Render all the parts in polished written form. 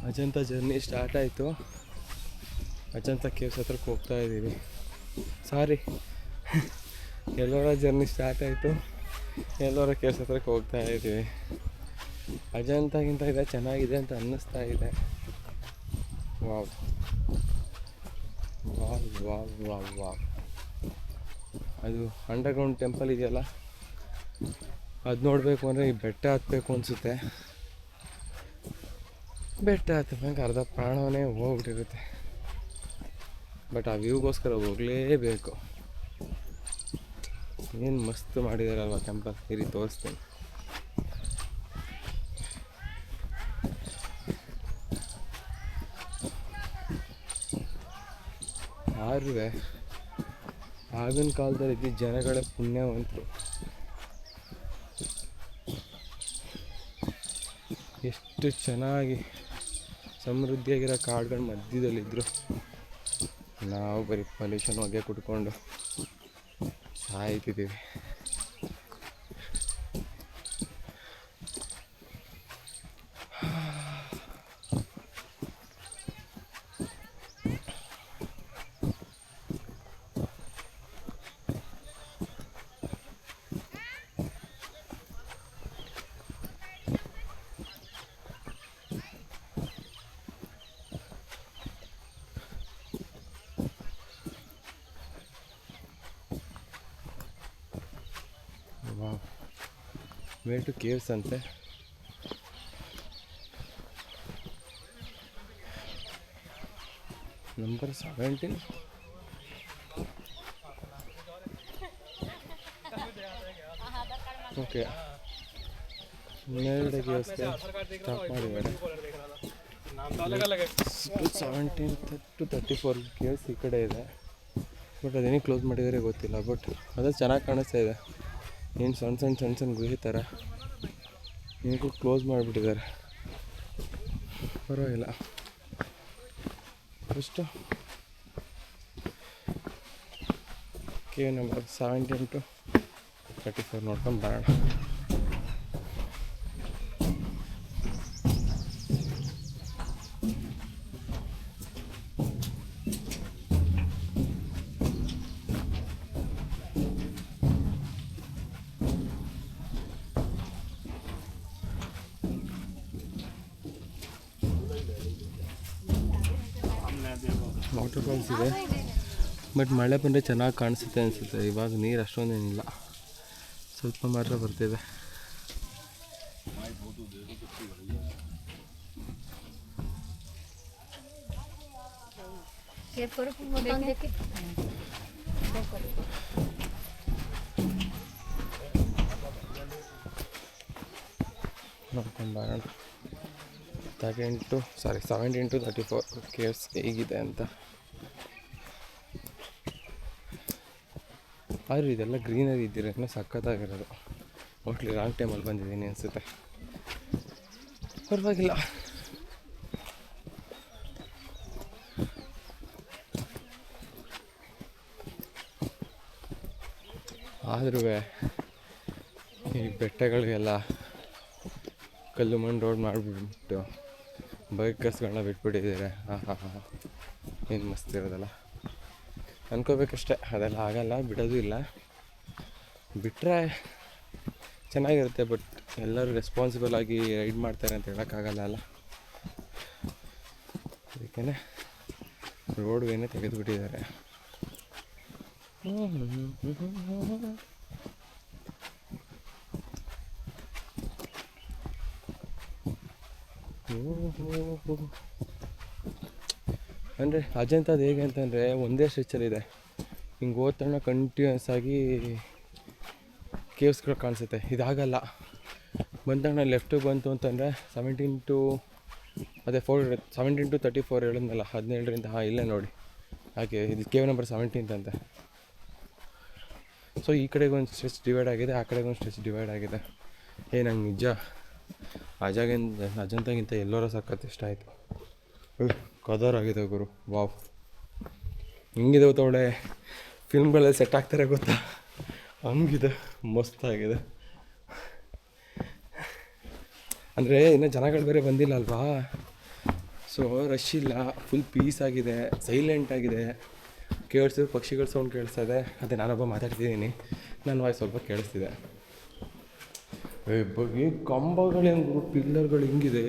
Ajanta journey start ಆಯಿತು. Ajanta caves ಹತ್ರಕ್ಕೆ ಹೋಗ್ತಾ ಇದ್ದೀವಿ. ಸಾರಿ, ಎಲ್ಲೋರ ಜರ್ನಿ ಸ್ಟಾರ್ಟ್ ಆಯಿತು, ಎಲ್ಲೋರ ಕೇವ್ಸ್ ಹತ್ರಕ್ಕೆ ಹೋಗ್ತಾ ಇದ್ದೀವಿ. ಅಜಂತಗಿಂತ ಇದೆ ಚೆನ್ನಾಗಿದೆ ಅಂತ ಅನ್ನಿಸ್ತಾ ಇದೆ. Wow wow wow wow wow. ಅದು ಅಂಡರ್ಗ್ರೌಂಡ್ ಟೆಂಪಲ್ ಇದೆಯಲ್ಲ, ಅದು ನೋಡಬೇಕು ಅಂದರೆ ಈ ಬೆಟ್ಟ ಹತ್ತಬೇಕು ಅನಿಸುತ್ತೆ. ಬೆಟ್ಟ ಹತ್ತಬೇಕು ಅರ್ಧ ಪ್ರಾಣವೇ ಹೋಗ್ಬಿಟ್ಟಿರುತ್ತೆ. ಬಟ್ ಆ ವ್ಯೂಗೋಸ್ಕರ ಹೋಗಲೇಬೇಕು. ಏನು ಮಸ್ತ್ ಮಾಡಿದಾರಲ್ವ ಟೆಂಪಲ್. ಇರಿ ತೋರಿಸ್ತೀನಿ. ಆರುವೆ ಆಗಿನ ಕಾಲದಲ್ಲಿ ಇದ್ದ ಜನಗಳ ಪುಣ್ಯವಂತರು. ಎಷ್ಟು ಚೆನ್ನಾಗಿ ಸಮೃದ್ಧಿಯಾಗಿರೋ ಕಾಡುಗಳ ಮಧ್ಯದಲ್ಲಿದ್ದರು. ನಾವು ಬರೀ ಪೊಲ್ಯೂಷನ್ ಹೊಗೆ ಕುಟ್ಕೊಂಡು ಸಾಯ್ತಿದ್ದೀವಿ. ವೇ ಟು ಕೇವ್ಸ್ ಅಂತೆ. ನಂಬರ್ 17. ಓಕೆ, 12 ಕೇವ್ಸ್ಗೆ ಸ್ಟಾಪ್ ಮಾಡಿದ್ದಾರೆ. 17 to 34 ಕೇವ್ಸ್ ಈ ಕಡೆ ಇದೆ. ಬಟ್ ಅದೇನೇ ಕ್ಲೋಸ್ ಮಾಡಿದರೆ ಗೊತ್ತಿಲ್ಲ. ಬಟ್ ಅದು ಚೆನ್ನಾಗಿ ಕಾಣಿಸ್ತಾ ಇದೆ. ಏನು ಸಣ್ಣ ಸಣ್ಣ ಗುಹೆ ಥರ ಏನಕ್ಕೂ ಕ್ಲೋಸ್ ಮಾಡಿಬಿಟ್ಟಿದ್ದಾರೆ. ಪರವಾಗಿಲ್ಲ. ಫಸ್ಟು ಕೇವ್ ನಂಬರ್ 17 to 34 ನೋಡ್ಕೊಂಡು ಬರೋಣ. ವಾಟರ್ ಫಾಲ್ಸ್ ಇದೆ, ಬಟ್ ಮಳೆ ಬಂದರೆ ಚೆನ್ನಾಗಿ ಕಾಣಿಸುತ್ತೆ ಅನಿಸುತ್ತೆ. ಇವಾಗ ನೀರು ಅಷ್ಟೊಂದೇನಿಲ್ಲ, ಸ್ವಲ್ಪ ಮಾತ್ರ ಬರ್ತಿದೆ. ನೋಡ್ಕೊಂಡು ಬರೋಣ. 17 to 34 ಕೇವ್ಸ್ ಹೇಗಿದೆ ಅಂತ. ಆದರೂ ಇದೆಲ್ಲ ಗ್ರೀನರಿ ಇದ್ದಿರೋದನ್ನ ಸಖತ್ತಾಗಿರೋದು. ಮೋಸ್ಟ್ಲಿ ರಾಂಗ್ ಟೈಮಲ್ಲಿ ಬಂದಿದ್ದೀನಿ ಅನಿಸುತ್ತೆ. ಪರವಾಗಿಲ್ಲ. ಆದ್ರೂ ಈ ಬೆಟ್ಟಗಳಿಗೆಲ್ಲ ಕಲ್ಲು ಮಣ್ಣು ರೋಡ್ ಮಾಡಿಬಿಟ್ಟು ಬೈಕರ್ಸ್ಗಳನ್ನ ಬಿಟ್ಬಿಟ್ಟಿದ್ದಾರೆ. ಏನು ಮಸ್ತ್ ಇರೋದಲ್ಲ ಅನ್ಕೋಬೇಕಷ್ಟೆ. ಅದೆಲ್ಲ ಆಗಲ್ಲ, ಬಿಡೋದು ಇಲ್ಲ. ಬಿಟ್ಟರೆ ಚೆನ್ನಾಗಿರುತ್ತೆ. ಬಟ್ ಎಲ್ಲರೂ ರೆಸ್ಪಾನ್ಸಿಬಲ್ ಆಗಿ ರೈಡ್ ಮಾಡ್ತಾರೆ ಅಂತ ಹೇಳೋಕ್ಕಾಗಲ್ಲ ಅಲ್ಲ. ಅದಕ್ಕೇ ರೋಡ್ ವೇನೇ ತೆಗೆದುಬಿಟ್ಟಿದ್ದಾರೆ. ಅಂದರೆ ಅಜಂತದ್ದು ಹೇಗೆ ಅಂತಂದರೆ ಒಂದೇ ಸ್ಟ್ರೆಚಲ್ಲಿದೆ. ಹಿಂಗೆ ಹೋದ ತಕ್ಷಣ ಕಂಟಿನ್ಯೂಸ್ ಆಗಿ ಕೇವ್ಸ್ಗಳು ಕಾಣಿಸುತ್ತೆ. ಇದಾಗಲ್ಲ. ಬಂದ ತಕ್ಷಣ ಲೆಫ್ಟಿಗೆ ಬಂತು ಅಂತಂದರೆ 17 to 34 ಹೇಳಿದ್ನಲ್ಲ, 17ರಿಂದ. ಇಲ್ಲೇ ನೋಡಿ, ಹಾಗೆ ಇದು ಕೇವ್ ನಂಬರ್ 17 ಅಂತೆ. ಸೊ ಈ ಕಡೆಗೆ ಒಂದು ಸ್ಟ್ರೆಚ್ ಡಿವೈಡ್ ಆಗಿದೆ, ಆ ಕಡೆಗೆ ಒಂದು ಸ್ಟ್ರೆಚ್ ಡಿವೈಡ್ ಆಗಿದೆ. ನಂಗೆ ನಿಜ ಅಜಂತಗಿಂತ ಎಲ್ಲೋರ ಸಖತ್ ಇಷ್ಟ ಆಯಿತು. ಕದರಾಗಿದೆ ಗುರು. ವಾವ್, ಹಿಂಗಿದೆ ತಗೊಳ್ಳೆ. ಫಿಲ್ಮ್ಗಳಲ್ಲಿ ಸೆಟ್ ಆಗ್ತಾರೆ ಗೊತ್ತಾ, ಹಂಗಿದೆ. ಮಸ್ತಾಗಿದೆ. ಅಂದರೆ ಇನ್ನೂ ಜನಗಳು ಬೇರೆ ಬಂದಿಲ್ಲ ಅಲ್ವಾ. ಸೊ ರಶ್ ಇಲ್ಲ, ಫುಲ್ ಪೀಸ್ ಆಗಿದೆ, ಸೈಲೆಂಟ್ ಆಗಿದೆ. ಕೇಳಿಸಿದ್ರೆ ಪಕ್ಷಿಗಳ ಸೌಂಡ್ ಕೇಳಿಸ್ತಾ ಇದೆ. ಅದೇ ನಾನೊಬ್ಬ ಮಾತಾಡ್ತಿದ್ದೀನಿ, ನನ್ನ ವಾಯ್ಸ್ ಸ್ವಲ್ಪ ಕೇಳಿಸ್ತಿದೆ. ಈ ಕಂಬಗಳು ಹೆಂಗೆ, ಪಿಲ್ಲರ್ಗಳು ಹಿಂಗಿದೆ,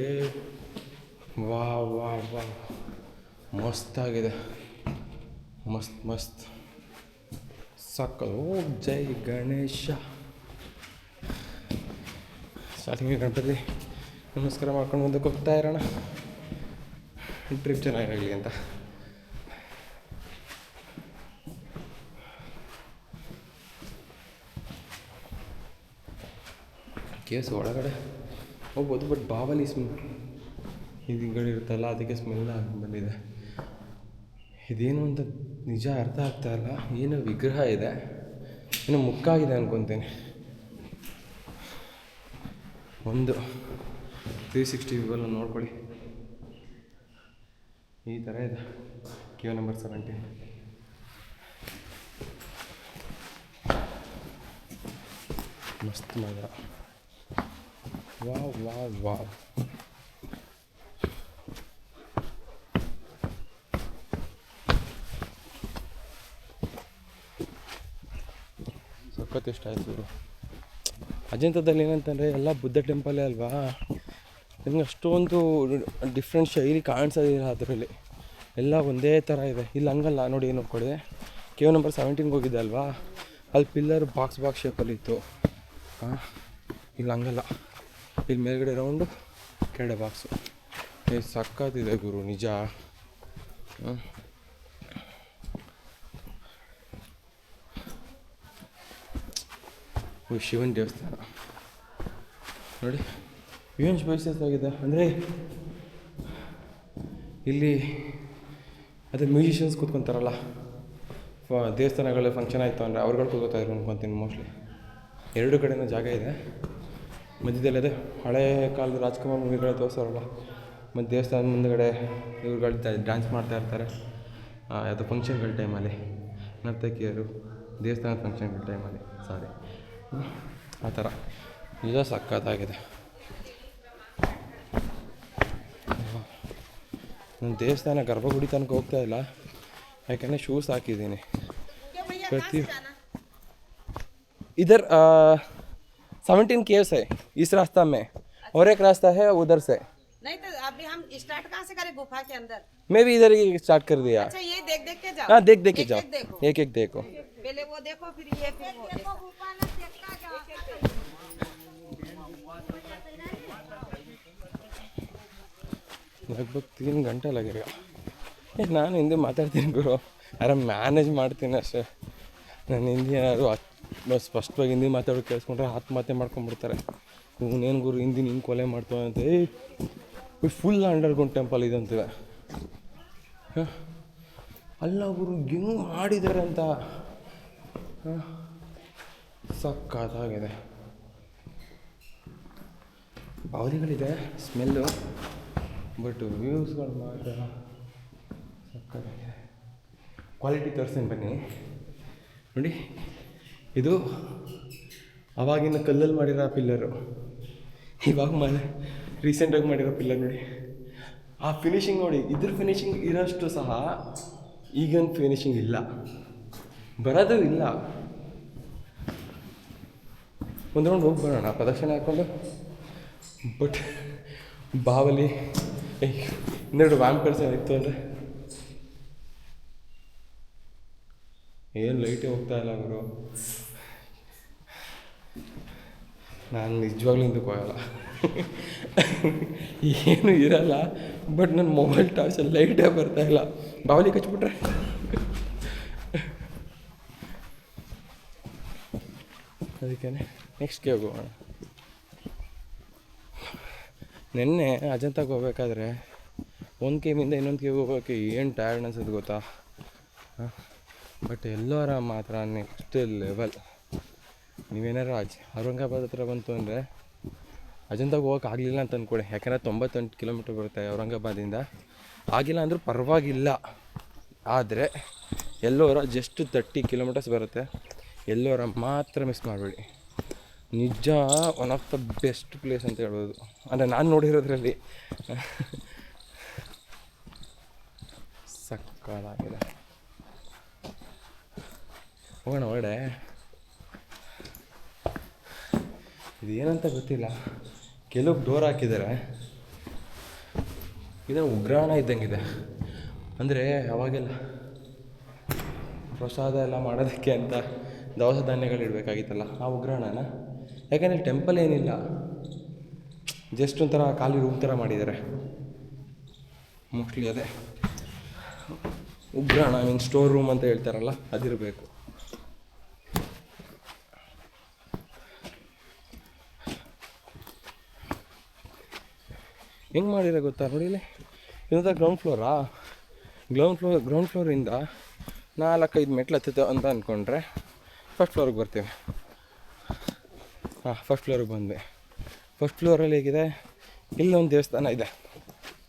ವಾ ವಾ ವಾ, ಮಸ್ತಾಗಿದೆ, ಮಸ್ತ್ ಮಸ್ತ್ ಸಾಕು. ಓ ಜೈ ಗಣೇಶ. ಸ್ಟಾರ್ಟಿಂಗಿಗೆ ಗಣಪತಿ ನಮಸ್ಕಾರ ಮಾಡ್ಕೊಂಡು ಮುಂದಕ್ಕೆ ಹೋಗ್ತಾ ಇರೋಣ, ಟ್ರಿಪ್ ಚೆನ್ನಾಗಿರಲಿ ಅಂತ. ಕೇಸ್ ಒಳಗಡೆ ಹೋಗ್ಬೋದು, ಬಟ್ ಬಾವಲಿ ಇದುಗಳಿರುತ್ತಲ್ಲ ಅದಕ್ಕೆ ಸ್ಮೆಲ್ ಆಗಿ ಬಂದಿದೆ. ಇದೇನು ಅಂತ ನಿಜ ಅರ್ಥ ಆಗ್ತಾ ಇಲ್ಲ. ಏನೋ ವಿಗ್ರಹ ಇದೆ, ಏನೋ ಮುಕ್ಕಾಗಿದೆ ಅನ್ಕೊತೀನಿ. ಒಂದು 360 ವ್ಯೂವಲ್ಲ ನೋಡ್ಕೊಳ್ಳಿ, ಈ ಥರ ಇದೆ ಕ್ಯೂ ನಂಬರ್ 17. ಮಸ್ತ್ ಮಜಾ. Wow wow wow. ಸಖತ್ ಇಷ್ಟ ಆಯಿತು. ಅಜಂತದಲ್ಲಿ ಏನಂತಂದರೆ ಎಲ್ಲ ಬುದ್ಧ ಟೆಂಪಲೇ ಅಲ್ವಾ, ನಿಮ್ಗೆ ಅಷ್ಟೊಂದು ಡಿಫ್ರೆಂಟ್ ಶೈಲಿ ಕಾಣಿಸೋದಿಲ್ಲ ಅದರಲ್ಲಿ, ಎಲ್ಲ ಒಂದೇ ಥರ ಇದೆ. ಇಲ್ಲಿ ಹಂಗಲ್ಲ ನೋಡಿ, ನೋಡ್ಕೊಳ್ಳಿ, ಕ್ಯೂ ನಂಬರ್ 17 ಹೋಗಿದ್ದೆ ಅಲ್ವಾ, ಅಲ್ಲಿ ಪಿಲ್ಲರ್ ಬಾಕ್ಸ್ ಶೇಪಲ್ಲಿ ಇತ್ತು. ಇಲ್ಲಿ ಹಂಗಲ್ಲ, ಇಲ್ಲಿ ಮೇಲ್ಗಡೆ ರೌಂಡು, ಕೆಳಗಡೆ ಬಾಕ್ಸು. ಸಖತ್ತಿದೆ ಗುರು, ನಿಜ. ಶಿವನ ದೇವಸ್ಥಾನ ನೋಡಿ, ಏನು ಸ್ಪೇಷಿಯಸ್ ಆಗಿದೆ ಅಂದರೆ, ಇಲ್ಲಿ ಅದೇ ಮ್ಯೂಸಿಷಿಯನ್ಸ್ ಕೂತ್ಕೊತಾರಲ್ಲ, ದೇವಸ್ಥಾನಗಳು ಫಂಕ್ಷನ್ ಆಯಿತು ಅಂದರೆ ಅವ್ರುಗಳು ಕೂತ್ಕೋತಾ ಇದ್ರು ಅನ್ಕೊತೀನಿ ಮೋಸ್ಟ್ಲಿ. ಎರಡು ಕಡೆಯೂ ಜಾಗ ಇದೆ, ಮಧ್ಯದಲ್ಲಿ ಅದೇ ಹಳೇ ಕಾಲದ ರಾಜ್ಕುಮಾರ್ ಮೂವಿಗಳು ತೋರಿಸೋರಲ್ಲ, ಮತ್ತು ದೇವಸ್ಥಾನದ ಮುಂದುಗಡೆ ಇವ್ರುಗಳು ಡ್ಯಾನ್ಸ್ ಮಾಡ್ತಾ ಇರ್ತಾರೆ ಯಾವುದೋ ಫಂಕ್ಷನ್ಗಳ ಟೈಮಲ್ಲಿ, ನರ್ತಕಿಯರು ದೇವಸ್ಥಾನದ ಫಂಕ್ಷನ್ಗಳ ಟೈಮಲ್ಲಿ, ಸಾರಿ, ಆ ಥರ. ನಿಜ ಸಖತ್ತಾಗಿದೆ. ನಾನು ದೇವಸ್ಥಾನ ಗರ್ಭಗುಡಿ ತನಕ ಹೋಗ್ತಾ ಇಲ್ಲ, ಯಾಕೆಂದರೆ ಶೂಸ್ ಹಾಕಿದ್ದೀನಿ. ಪ್ರತಿ इधर 17 केव्स है इस रास्ता में, और एक रास्ता है उधर से. नहीं तो अभी हम स्टार्ट कहाँ से करें? गुफा के अंदर. मैं भी इधर ही स्टार्ट कर दिया. अच्छा, ये देख देख के जाओ. हाँ, देख देख के जाओ, एक एक देखो. पहले वो देखो, फिर ये, फिर वो देखो. लगभग 3 घंटे लगेगा. ನಾನು ಹಿಂದೆ ಮಾತಾಡ್ತೀನಿ ಗುರು, ಆರಾಮ್ ಮ್ಯಾನೇಜ್ ಮಾಡ್ತೀನಿ ಅಷ್ಟೇ. ನಾನು ಹಿಂದಿ ಯಾರು ಸ್ಪಷ್ಟವಾಗಿ ಹಿಂದಿ ಮಾತಾಡೋ ಕೇಳಿಸ್ಕೊಂಡ್ರೆ ಆತ್ಮಹತ್ಯೆ ಮಾಡ್ಕೊಂಡ್ಬಿಡ್ತಾರೆ. ಇವನೇನು ಗುರು ಹಿಂದಿ ಹಿಂಗೆ ಕೊಲೆ ಮಾಡ್ತಾವೆ ಅಂತ. ಫುಲ್ ಅಂಡರ್ಗ್ರೌಂಡ್ ಟೆಂಪಲ್ ಇದಂತಿದೆ. ಅಲ್ಲ ಗುರು, ಹೆಂಗೆ ಮಾಡಿದ್ದಾರೆ ಅಂತ, ಸಕ್ಕತ್ತಾಗಿದೆ. ಬಾವಲಿಗಳಿದೆ, ಸ್ಮೆಲ್ಲು, ಬಟ್ ವ್ಯೂಸ್ಗಳು ಮಾತ್ರ ಸಕ್ಕತ್ತಾಗಿದೆ. ಕ್ವಾಲಿಟಿ ತೋರಿಸ್ತೀನಿ ಬನ್ನಿ ನೋಡಿ. ಇದು ಅವಾಗಿನ ಕಲ್ಲಲ್ಲಿ ಮಾಡಿರೋ ಪಿಲ್ಲರು, ಇವಾಗ ರೀಸೆಂಟಾಗಿ ಮಾಡಿರೋ ಪಿಲ್ಲರ್ ನೋಡಿ. ಆ ಫಿನಿಷಿಂಗ್ ನೋಡಿ, ಇದ್ರ ಫಿನಿಷಿಂಗ್ ಇರೋಷ್ಟು ಸಹ ಈಗಿನ ಫಿನಿಷಿಂಗ್ ಇಲ್ಲ, ಬರೋದು ಇಲ್ಲ. ಒಂದು ರೌಂಡ್ ಹೋಗಿ ಬರೋಣ ಪ್ರದಕ್ಷಿಣೆ ಹಾಕ್ಕೊಂಡು. ಬಟ್ ಬಾವಲಿ ಇನ್ನೆರಡು ವ್ಯಾಂಪರ್ಸ್ ಏನಿತ್ತು ಅಂದರೆ, ಏನು ಲೈಟೇ ಹೋಗ್ತಾ ಇಲ್ಲ ಗುರು. ನಾನು ನಿಜವಾಗ್ಲೂ ಹಿಂದಕ್ಕೆ ಹೋಗಲ್ಲ, ಏನು ಇರಲ್ಲ, ಬಟ್ ನನ್ನ ಮೊಬೈಲ್ ಟಾರ್ಚಲ್ಲಿ ಲೈಟೇ ಬರ್ತಾಯಿಲ್ಲ. ಬಾವಲಿ ಕಚ್ಬಿಟ್ರೆ ಅದಕ್ಕೆ ನೆಕ್ಸ್ಟ್ ಕೇವ್ ಹೋಗೋಣ. ನೆನ್ನೆ ಅಜಂತಾಗೆ ಹೋಗ್ಬೇಕಾದ್ರೆ ಒಂದು ಕೇವಿಂದ ಇನ್ನೊಂದು ಕೇವ್ ಹೋಗೋಕ್ಕೆ ಏನು ಟಯರ್ಡ್ ಅನ್ಸೋದು ಗೊತ್ತಾ. ಬಟ್ ಎಲ್ಲರ ಮಾತ್ರ ನೆಕ್ಸ್ಟ್ ಲೆವೆಲ್. ನೀವೇನಾರು ಔರಂಗಾಬಾದ್ ಹತ್ರ ಬಂತು ಅಂದರೆ ಅಜಂತಾಗೆ ಹೋಗೋಕೆ ಆಗಲಿಲ್ಲ ಅಂತ ಅಂದ್ಕೊಳ್ಳಿ, ಯಾಕಂದರೆ 98 ಕಿಲೋಮೀಟ್ರ್ ಬರುತ್ತೆ ಔರಂಗಾಬಾದಿಂದ. ಆಗಿಲ್ಲ ಅಂದರೂ ಪರವಾಗಿಲ್ಲ, ಆದರೆ ಎಲ್ಲೋರ ಜಸ್ಟ್ 30 ಕಿಲೋಮೀಟರ್ಸ್ ಬರುತ್ತೆ. ಎಲ್ಲೋರ ಮಾತ್ರ ಮಿಸ್ ಮಾಡಬೇಡಿ. ನಿಜ one of the best place ಅಂತ ಹೇಳ್ಬೋದು. ಅಂದರೆ ನಾನು ನೋಡಿರೋದ್ರಲ್ಲಿ ಸಕ್ಕದಾಗಿದೆ. ಹೋಗೋಣ ಒಳ್ಳೆ. ಇದೇನಂತ ಗೊತ್ತಿಲ್ಲ, ಕೆಲವು ಡೋರ್ ಹಾಕಿದ್ದಾರೆ. ಇದನ್ನು ಉಗ್ರಾಣ ಇದ್ದಂಗಿದೆ. ಅಂದರೆ ಅವಾಗೆಲ್ಲ ಪ್ರಸಾದ ಎಲ್ಲ ಮಾಡೋದಕ್ಕೆ ಅಂತ ದವಸ ಧಾನ್ಯಗಳು ಇಡಬೇಕಾಗಿತ್ತಲ್ಲ, ಆ ಉಗ್ರಾಣನ. ಯಾಕಂದರೆ ಟೆಂಪಲ್ ಏನಿಲ್ಲ, ಜಸ್ಟ್ ಒಂಥರ ಖಾಲಿ ರೂಮ್ ಥರ ಮಾಡಿದ್ದಾರೆ. ಮೋಸ್ಟ್ಲಿ ಅದೇ ಉಗ್ರಾಣ, ಮೀನ್ಸ್ ಸ್ಟೋರ್ ರೂಮ್ ಅಂತ ಹೇಳ್ತಾರಲ್ಲ, ಅದಿರಬೇಕು. ಹೆಂಗೆ ಮಾಡಿರೋ ಗೊತ್ತಾ ನೋಡಿ ಇಲ್ಲಿ. ಇದೊಂಥರ ಗ್ರೌಂಡ್ ಫ್ಲೋರಿಂದ 4-5 ಮೆಟ್ಲು ಹತ್ತುತ್ತೆ ಅಂತ ಅಂದ್ಕೊಂಡ್ರೆ ಫಸ್ಟ್ ಫ್ಲೋರಿಗೆ ಬರ್ತೀವಿ. ಫಸ್ಟ್ ಫ್ಲೋರಿಗೆ ಬಂದ್ವಿ. ಫಸ್ಟ್ ಫ್ಲೋರಲ್ಲಿ ಹೇಗಿದೆ, ಇಲ್ಲೊಂದು ದೇವಸ್ಥಾನ ಇದೆ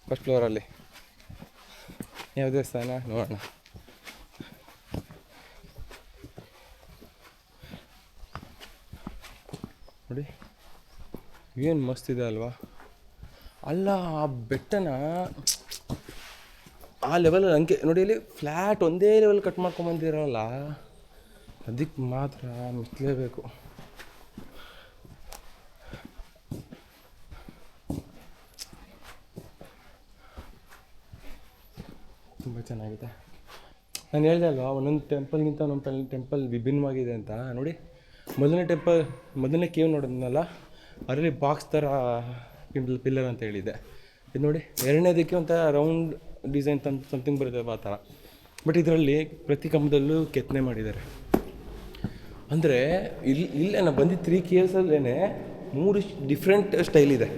ಫಸ್ಟ್ ಫ್ಲೋರಲ್ಲಿ. ಯಾವ ದೇವಸ್ಥಾನ ನೋಡೋಣ. ನೋಡಿ ಏನು ಮಸ್ತ್ ಇದೆ ಅಲ್ವಾ. ಅಲ್ಲ, ಆ ಬೆಟ್ಟನ ಆ ಲೆವೆಲಲ್ಲಿ ಹಂಗೆ ನೋಡಿ, ಇಲ್ಲಿ ಫ್ಲ್ಯಾಟ್ ಒಂದೇ ಲೆವೆಲ್ ಕಟ್ ಮಾಡ್ಕೊಂಬಂದಿರೋಲ್ಲ, ಅದಕ್ಕೆ ಮಾತ್ರ ಮೆಚ್ಚಲೇಬೇಕು. ತುಂಬ ಚೆನ್ನಾಗಿದೆ. ನಾನು ಹೇಳಿದೆ ಅಲ್ವಾ, ಒಂದೊಂದು ಟೆಂಪಲ್ಗಿಂತ ಒಂದೊಂದು ಟೆಂಪಲ್ ವಿಭಿನ್ನವಾಗಿದೆ ಅಂತ. ನೋಡಿ, ಮೊದಲನೇ ಕೇವ್ ನೋಡೋದನ್ನಲ್ಲ, ಅದರಲ್ಲಿ ಬಾಕ್ಸ್ ಥರ ಪಿಲ್ಲರ್ ಅಂತ ಹೇಳಿದ್ದೆ. ಇದು ನೋಡಿ, ಎರಡನೇದಕ್ಕೆ ಒಂಥರ ರೌಂಡ್ ಡಿಸೈನ್ ಸಮಥಿಂಗ್ ಬರುತ್ತೆ ಆ ಥರ. ಬಟ್ ಇದರಲ್ಲಿ ಪ್ರತಿ ಕಂಬದಲ್ಲೂ ಕೆತ್ತನೆ ಮಾಡಿದ್ದಾರೆ. ಅಂದರೆ ಇಲ್ಲೇ ನಾನು ಬಂದಿದ್ದು 3 ಕೇವ್ಸಲ್ಲೇ 3 ಡಿಫ್ರೆಂಟ್ ಸ್ಟೈಲ್ ಇದೆ.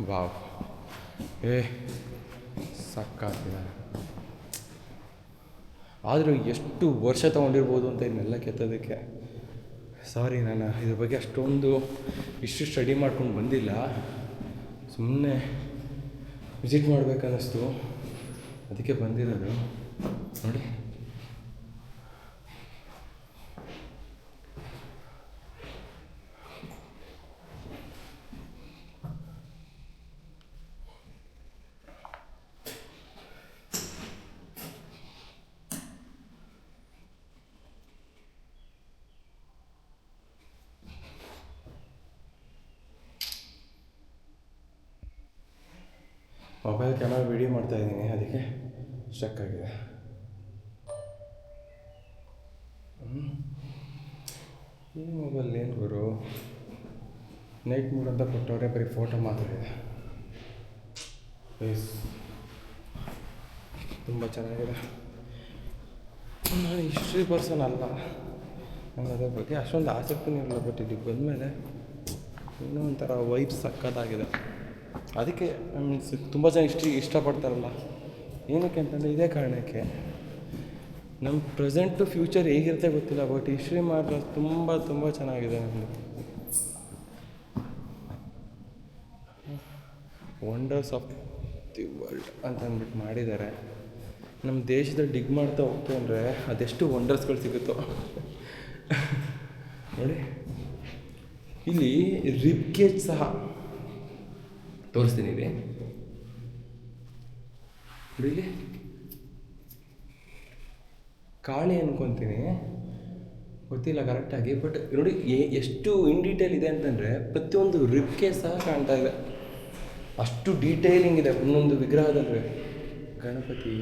ವಾವ್, ಸಾಕಾಗ್ತಿದೆ. ಆದರೂ ಎಷ್ಟು ವರ್ಷ ತೊಗೊಂಡಿರ್ಬೋದು ಅಂತ ಇದನ್ನೆಲ್ಲ ಕೆತ್ತೋದಕ್ಕೆ. ಸಾರಿ, ನಾನು ಇದ್ರ ಬಗ್ಗೆ ಅಷ್ಟೊಂದು ಇಷ್ಟು ಸ್ಟಡಿ ಮಾಡ್ಕೊಂಡು ಬಂದಿಲ್ಲ. ಸುಮ್ಮನೆ ವಿಸಿಟ್ ಮಾಡಬೇಕನ್ನಿಸ್ತು, ಅದಕ್ಕೆ ಬಂದಿರೋದು. ನೋಡಿ, ಮೊಬೈಲ್ ಕ್ಯಾಮ್ರಾ ವೀಡಿಯೋ ಮಾಡ್ತಾಯಿದ್ದೀನಿ, ಅದಕ್ಕೆ ಸ್ಟಕ್ ಆಗಿದೆ. ಈ ಮೊಬೈಲ್ ಏನು ಗುರು, ನೈಟ್ ಮೂಡ್ ಅಂತ ಕೊಟ್ಟವ್ರೆ, ಬರೀ ಫೋಟೋ ಮಾತ್ರ ಇದೆ. ತುಂಬ ಚೆನ್ನಾಗಿದೆ. ನಾನು ಹಿಸ್ಟ್ರಿ ಪರ್ಸನ್ ಅಲ್ಲ, ನನಗೆ ಅದ್ರ ಬಗ್ಗೆ ಅಷ್ಟೊಂದು ಆಸಕ್ತಿನೂ ಇರಲ್ಲ. ಬಟ್ ಇಲ್ಲಿಗೆ ಬಂದಮೇಲೆ ಇನ್ನೂ ಒಂಥರ ವೈಬ್ ಸಕ್ಕತ್ತಾಗಿದೆ. ಅದಕ್ಕೆ ಮೀನ್ಸ್ ತುಂಬ ಜನ ಇಷ್ಟಪಡ್ತಾರಲ್ಲ. ಏನಕ್ಕೆ ಅಂತಂದರೆ ಇದೇ ಕಾರಣಕ್ಕೆ. ನಮ್ಮ ಪ್ರೆಸೆಂಟು ಫ್ಯೂಚರ್ ಹೇಗಿರುತ್ತೆ ಗೊತ್ತಿಲ್ಲ, ಬಟ್ ಹಿಸ್ಟ್ರಿ ಮಾತ್ರ ತುಂಬ ಚೆನ್ನಾಗಿದೆ. ನಮ್ಮದು ವಂಡರ್ಸ್ ಆಫ್ ದಿ ವರ್ಲ್ಡ್ ಅಂತ ಅಂದ್ಬಿಟ್ಟು ಮಾಡಿದ್ದಾರೆ. ನಮ್ಮ ದೇಶದಲ್ಲಿ ಡಿಗ್ ಮಾಡ್ತಾ ಹೋಗ್ತು ಅಂದರೆ ಅದೆಷ್ಟು ವಂಡರ್ಸ್ಗಳು ಸಿಗುತ್ತೋ. ನೋಡಿ, ಇಲ್ಲಿ ರಿಬ್ ಕೇಜ್ ಸಹ ತೋರಿಸ್ತೀನಿ. ಇಲ್ಲಿ ಕಾಳಿ ಅನ್ಕೊತೀನಿ, ಗೊತ್ತಿಲ್ಲ ಕರೆಕ್ಟಾಗಿ. ಬಟ್ ನೋಡಿ ಎಷ್ಟು ಇನ್ ಡೀಟೇಲ್ ಇದೆ ಅಂತಂದರೆ ಪ್ರತಿಯೊಂದು ರಿಬ್ ಕೇಜ್ ಸಹ ಕಾಣ್ತಾ ಇದೆ. ಅಷ್ಟು ಡೀಟೇಲಿಂಗ್ ಇದೆ ಒಂದೊಂದು ವಿಗ್ರಹದಲ್ಲಿ. ಗಣಪತಿ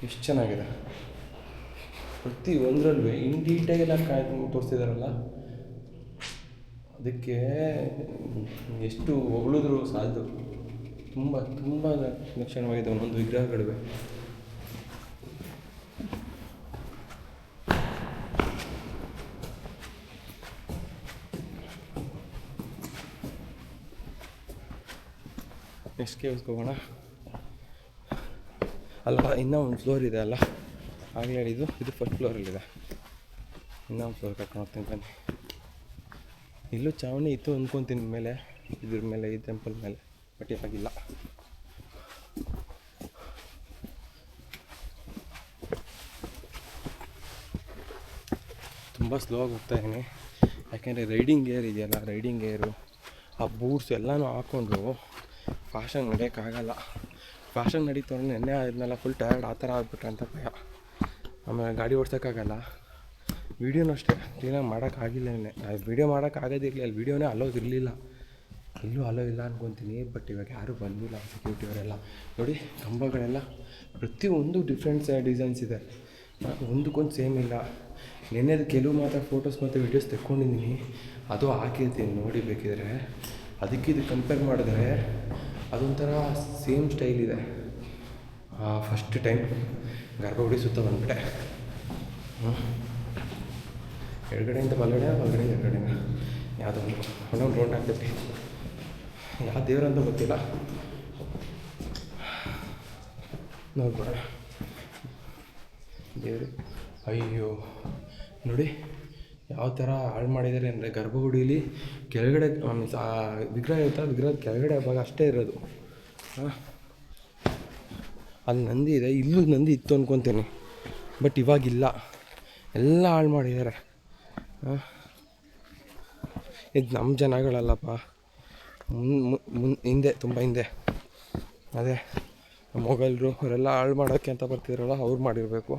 ಎಷ್ಟು ಚೆನ್ನಾಗಿದೆ, ಪ್ರತಿ ಒಂದರಲ್ಲೂ ಇನ್ ಡೀಟೇಲಾಗಿ ತೋರಿಸ್ತಿದಾರಲ್ಲ. ಅದಕ್ಕೆ ಎಷ್ಟು ಹೊಗಳಿದ್ರು ಸಾಲದು. ತುಂಬ ಲಕ್ಷಣವಾಗಿದೆ ಒಂದೊಂದು ವಿಗ್ರಹಗಳಿವೆ. ನೆಕ್ಸ್ಟ್ ಕೇವ್ಸ್ಗೆ ಹೋಗೋಣ. ಅಲ್ಲ, ಇನ್ನೂ ಒಂದು ಫ್ಲೋರ್ ಇದೆ ಅಲ್ಲ, ಆಗಲೇ ಹೇಳಿದ್ದು. ಇದು ಫಸ್ಟ್ ಫ್ಲೋರಲ್ಲಿದೆ. ಇನ್ನೂ ಒಂದು ಫ್ಲೋರ್ ಕರ್ಕೊಂಡು ಹೋಗ್ತೀನಿ ಬನ್ನಿ. ಇಲ್ಲೂ ಚಾವಣಿ ಇತ್ತು ಅಂದ್ಕೊತೀನಿ ಮೇಲೆ, ಇದ್ರ ಮೇಲೆ, ಈ ಟೆಂಪಲ್ ಮೇಲೆ, ಬಟ್ ಆಗಿಲ್ಲ. ತುಂಬ ಸ್ಲೋ ಆಗಿ ಹೋಗ್ತಾಯಿದ್ದೀನಿ, ಯಾಕೆಂದರೆ ರೈಡಿಂಗ್ ಗೇರ್ ಇದೆಯಲ್ಲ, ರೈಡಿಂಗ್ ಗೇರು ಆ ಬೂಟ್ಸ್ ಎಲ್ಲನೂ ಹಾಕ್ಕೊಂಡು ಫಾಸ್ಟಾಗಿ ನಡೆಯೋಕ್ಕಾಗಲ್ಲ. ಫಾಸ್ಟಾಗಿ ನಡೀತು ಅಂದರೆ ನೆನ್ನೆ ಆದ್ಮೇಲೆ ಫುಲ್ ಟಯರ್ಡ್ ಆ ಥರ ಆಗ್ಬಿಟ್ರೆ ಅಂತ ಭಯ. ಆಮೇಲೆ ಗಾಡಿ ಓಡ್ಸೋಕ್ಕಾಗಲ್ಲ. ವೀಡಿಯೋನೂ ಅಷ್ಟೇ ಕ್ಲೀನಾಗಿ ಮಾಡೋಕ್ಕಾಗಿಲ್ಲ. ವೀಡಿಯೋ ಮಾಡೋಕ್ಕಾಗೋದಿರಲಿ, ಅಲ್ಲಿ ವೀಡಿಯೋನೇ ಅಲೋದಿರಲಿಲ್ಲ, ಎಲ್ಲೂ ಅಲೋ ಇಲ್ಲ ಅನ್ಕೊತೀನಿ. ಬಟ್ ಇವಾಗ ಯಾರೂ ಬಂದಿಲ್ಲ ಸೆಕ್ಯೂರಿಟಿಯವರೆಲ್ಲ. ನೋಡಿ ಕಂಬಗಳೆಲ್ಲ ಪ್ರತಿಯೊಂದು ಡಿಫ್ರೆಂಟ್ ಡಿಸೈನ್ಸ್ ಇದೆ, ಒಂದಕ್ಕೊಂದು ಸೇಮ್ ಇಲ್ಲ. ನೆನ್ನೆದು ಕೆಲವು ಮಾತ್ರ ಫೋಟೋಸ್ ಮತ್ತು ವೀಡಿಯೋಸ್ ತೆಕ್ಕೊಂಡಿದ್ದೀನಿ, ಅದು ಹಾಕಿರ್ತೀನಿ ನೋಡಿ ಬೇಕಿದ್ರೆ. ಅದಕ್ಕೆ ಇದು ಕಂಪೇರ್ ಮಾಡಿದ್ರೆ ಅದೊಂಥರ ಸೇಮ್ ಸ್ಟೈಲ್ ಇದೆ. ಫಸ್ಟ್ ಟೈಮ್ ಗರ್ಭಗುಡಿ ಸುತ್ತ ಬಂದುಬಿಟ್ಟೆ. ಎಡಗಡೆಯಿಂದ ಬಲಗಡೆ, ಬಲಗಡೆಯಿಂದ ಎಡಗಡೆಯಿಂದ ಯಾವುದೊಂದು ಒಂದೊಂದು ರೌಂಡ್ ಆಗ್ತೈತಿ. ಯಾವ ದೇವ್ರಂತ ಗೊತ್ತಿಲ್ಲ, ನೋಡ್ಬೋಣ ದೇವ್ರು. ಅಯ್ಯೋ ನೋಡಿ ಯಾವ ಥರ ಹಾಳು ಮಾಡಿದ್ದಾರೆ ಅಂದರೆ, ಗರ್ಭಗುಡೀಲಿ ಕೆಳಗಡೆ ಮೀನ್ಸ್ ಆ ವಿಗ್ರಹ ಇರ್ತಾರೆ, ವಿಗ್ರಹದ ಕೆಳಗಡೆ ಭಾಗ ಅಷ್ಟೇ ಇರೋದು. ಅಲ್ಲಿ ನಂದಿ ಇದೆ, ಇಲ್ಲೂ ನಂದಿ ಇತ್ತು ಅಂದ್ಕೊತೀನಿ, ಬಟ್ ಇವಾಗಿಲ್ಲ, ಎಲ್ಲ ಹಾಳು ಮಾಡಿದ್ದಾರೆ. ಇದು ನಮ್ಮ ಜನಗಳಲ್ಲಪ್ಪ, ಹಿಂದೆ ತುಂಬ ಹಿಂದೆ ಅದೇ ಮೊಘಲರು ಅವರೆಲ್ಲ ಹಾಳು ಮಾಡೋಕ್ಕೆ ಅಂತ ಬರ್ತಿದ್ರಲ್ಲ, ಅವ್ರು ಮಾಡಿರಬೇಕು.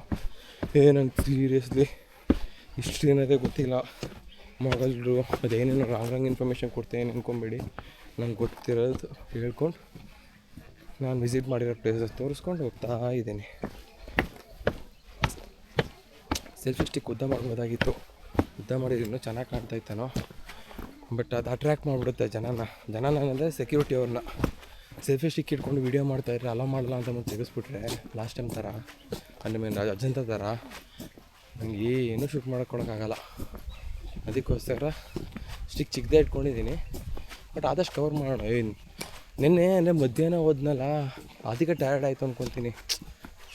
ನಂಗೆ ಸೀರಿಯಸ್ಲಿ ಹಿಸ್ಟ್ರಿ ಅನ್ನೋದೇ ಗೊತ್ತಿಲ್ಲ. ಮೊಘಲರು ಅದೇನೇನೋ ರಾಂಗ್ ಇನ್ಫಾರ್ಮೇಷನ್ ಕೊಡ್ತೇನೆ ಅನ್ಕೊಂಬೇಡಿ. ನಂಗೆ ಗೊತ್ತಿರೋದು ಹೇಳ್ಕೊಂಡು ನಾನು ವಿಸಿಟ್ ಮಾಡಿರೋ ಪ್ಲೇಸಸ್ ತೋರಿಸ್ಕೊಂಡು ಹೋಗ್ತಾ ಇದ್ದೀನಿ. ಸೆಲ್ಫಿ ಸ್ಟಿಕ್ ಉದ್ದ ಮಾಡ್ಬೋದಾಗಿತ್ತು, ಉದ್ದ ಮಾಡಿದ್ರೆ ಇನ್ನೂ ಚೆನ್ನಾಗಿ ಕಾಣ್ತಾಯಿತ್ತೇನೋ. ಬಟ್ ಅದು ಅಟ್ರ್ಯಾಕ್ಟ್ ಮಾಡಿಬಿಡುತ್ತೆ ಜನನ ಅಂದರೆ ಸೆಕ್ಯೂರಿಟಿಯವ್ರನ್ನ. ಸೆಲ್ಫಿ ಸ್ಟಿಕ್ ಇಟ್ಕೊಂಡು ವೀಡಿಯೋ ಮಾಡ್ತಾಯಿದ್ರೆ ಅಲೋ ಮಾಡಲ್ಲ ಅಂತ ಮುಂದೆ ತೆಗೆಸ್ಬಿಟ್ರೆ ಲಾಸ್ಟ್ ಟೈಮ್ ಥರ, ಅಂದರೆ ಅಜಂತ ಥರ ನನಗೆ ಏನೂ ಶೂಟ್ ಮಾಡ್ಕೊಳಕ್ಕಾಗಲ್ಲ. ಅದಕ್ಕೋಸ್ಕರ ಸ್ಟಿಕ್ ಚಿಕ್ಕದೇ ಇಟ್ಕೊಂಡಿದ್ದೀನಿ. ಬಟ್ ಆದಷ್ಟು ಕವರ್ ಮಾಡೋಣ. ನಿನ್ನೆ ಅಂದರೆ ಮಧ್ಯಾಹ್ನ ಹೋದ್ನಲ್ಲ, ಅದಕ್ಕೆ ಟಯರ್ಡ್ ಆಯಿತು ಅಂದ್ಕೊತೀನಿ.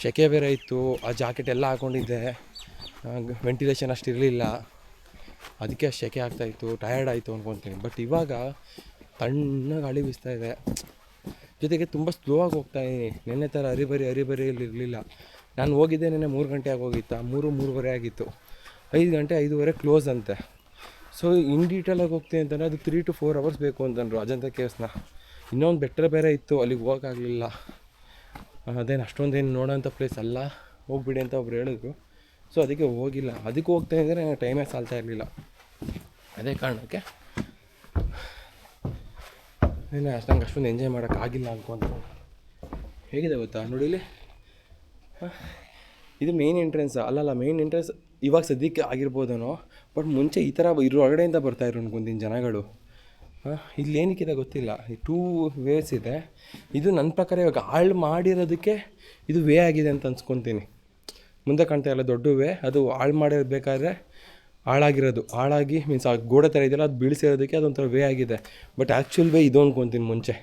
ಸೆಕೆ ಬೇರೆ ಇತ್ತು, ಆ ಜಾಕೆಟ್ ಎಲ್ಲ ಹಾಕ್ಕೊಂಡಿದ್ದೆ, ವೆಂಟಿಲೇಷನ್ ಅಷ್ಟು ಇರಲಿಲ್ಲ, ಅದಕ್ಕೆ ಅಷ್ಟು ಸೆಕೆ ಆಗ್ತಾಯಿತ್ತು, ಟಯರ್ಡ್ ಆಯಿತು ಅಂದ್ಕೊತೀನಿ. ಬಟ್ ಇವಾಗ ತಣ್ಣಗೆ ಗಾಳಿ ಬೀಸ್ತಾಯಿದೆ, ಜೊತೆಗೆ ತುಂಬ ಸ್ಲೋ ಆಗಿ ಹೋಗ್ತಾಯಿದ್ದೀನಿ. ನಿನ್ನೆ ಥರ ಹರಿಬರಿಯಲ್ಲಿ ಇರಲಿಲ್ಲ. ನಾನು ಹೋಗಿದ್ದೆ ನಿನ್ನೆ 3 ಗಂಟೆ ಆಗೋಗಿತ್ತು, 3:30 ಆಗಿತ್ತು. 5 ಗಂಟೆ 5:30 ಕ್ಲೋಸ್ ಅಂತೆ. ಸೊ ಇನ್ ಡೀಟೇಲಾಗಿ ಹೋಗ್ತೀನಿ ಅಂತಂದರೆ ಅದು 3 to 4 hours ಬೇಕು ಅಂತಂದರು ಅಜಂತ ಕೇವ್ಸ್ನ. ಇನ್ನೊಂದು ಬೆಟ್ರ್ ಬೇರೆ ಇತ್ತು, ಅಲ್ಲಿಗೆ ಹೋಗೋಕ್ಕಾಗಲಿಲ್ಲ. ಅದೇನು ಅಷ್ಟೊಂದೇನು ನೋಡೋಂಥ ಪ್ಲೇಸ್ ಅಲ್ಲ, ಹೋಗ್ಬಿಡಿ ಅಂತ ಒಬ್ರು ಹೇಳಿದ್ರು. ಸೊ ಅದಕ್ಕೆ ಹೋಗಿಲ್ಲ. ಅದಕ್ಕೆ ಹೋಗ್ತಾ ಇದ್ದರೆ ನನಗೆ ಟೈಮೇ ಸಾಲ್ತಾ ಇರಲಿಲ್ಲ. ಅದೇ ಕಾರಣಕ್ಕೆ ಏನು ಅಷ್ಟೊಂದು ಎಂಜಾಯ್ ಮಾಡೋಕ್ಕಾಗಿಲ್ಲ ಅಂದ್ಕೊಂಡು. ಹೇಗಿದೆ ಗೊತ್ತಾ ನೋಡಿಲಿ, ಇದು ಮೇನ್ ಎಂಟ್ರೆನ್ಸ್ ಅಲ್ಲಲ್ಲ, ಮೇನ್ ಎಂಟ್ರೆನ್ಸ್ ಇವಾಗ ಸದ್ಯಕ್ಕೆ ಆಗಿರ್ಬೋದೇನೋ, ಬಟ್ ಮುಂಚೆ ಈ ಥರ ಇದ್ರ ಒಳಗಡೆಯಿಂದ ಬರ್ತಾಯಿದ್ರು ಅನ್ಕೊಂತೀನಿ ಜನಗಳು. ಇಲ್ಲಿ ಏನಕ್ಕಿದೆ ಗೊತ್ತಿಲ್ಲ. ಈ 2 ways ಇದೆ. ಇದು ನನ್ನ ಪ್ರಕಾರ ಇವಾಗ ಹಾಳು ಮಾಡಿರೋದಕ್ಕೆ ಇದು ವೇ ಆಗಿದೆ ಅಂತ ಅನ್ಸ್ಕೊತೀನಿ. ಮುಂದೆ ಕಾಣ್ತಾ ಇಲ್ಲ ದೊಡ್ಡ ವೇ, ಅದು ಹಾಳು ಮಾಡಿರ್ಬೇಕಾದ್ರೆ ಹಾಳಾಗಿ ಮೀನ್ಸ್ ಆ ಗೋಡೆ ಥರ ಇದೆಯಲ್ಲ, ಅದು ಬೀಳಿಸಿರೋದಕ್ಕೆ ಅದೊಂಥರ ವೇ ಆಗಿದೆ. ಬಟ್ ಆ್ಯಕ್ಚುಲ್ ವೇ ಇದು ಅನ್ಕೊತೀನಿ ಮುಂಚೆ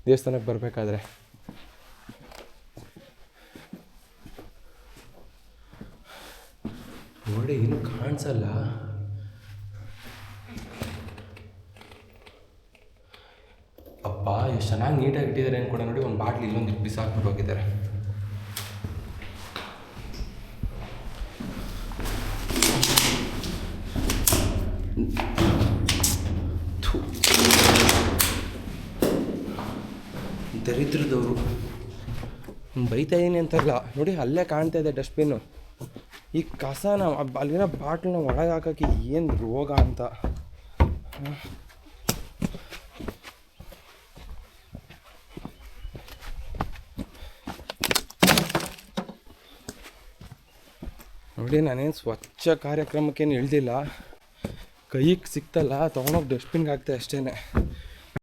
ದೇವಸ್ಥಾನಕ್ಕೆ ಬರಬೇಕಾದ್ರೆ. ನೋಡಿ ಏನು ಕಾಣಿಸಲ್ಲ. ಅಪ್ಪ ಎಷ್ಟು ಚೆನ್ನಾಗಿ ನೀಟಾಗಿ ಇಟ್ಟಿದ್ದಾರೆ ಅನ್ಕೊಂಡೆ. ನೋಡಿ ಒಂದು ಬಾಟ್ಲಿ ಇಲ್ಲೊಂದು ಬಿಸಾಕ್ಬಿಟ್ಟು ಹೋಗಿದ್ದಾರೆ. ದರಿದ್ರದವರು ಬೈತಾ ಇದೀನಿ ಅಂತಲ್ಲ, ನೋಡಿ ಅಲ್ಲೇ ಕಾಣ್ತಾ ಇದೆ ಡಸ್ಟ್ಬಿನ್ನು. ಈ ಕಸನ ಅಲ್ಲಿನ ಬಾಟ್ಲನ್ನ ಒಳಗೆ ಹಾಕೋಕ್ಕೆ ಏನು ರೋಗ ಅಂತ. ನೋಡಿ ನಾನೇನು ಸ್ವಚ್ಛ ಕಾರ್ಯಕ್ರಮಕ್ಕೇನು ಇಳ್ದಿಲ್ಲ, ಕೈಗೆ ಸಿಕ್ತಲ್ಲ ತೊಗೊಂಡೋಗಿ ಡಸ್ಟ್ಬಿನ್ಗೆ ಹಾಕ್ತೆ ಅಷ್ಟೇ.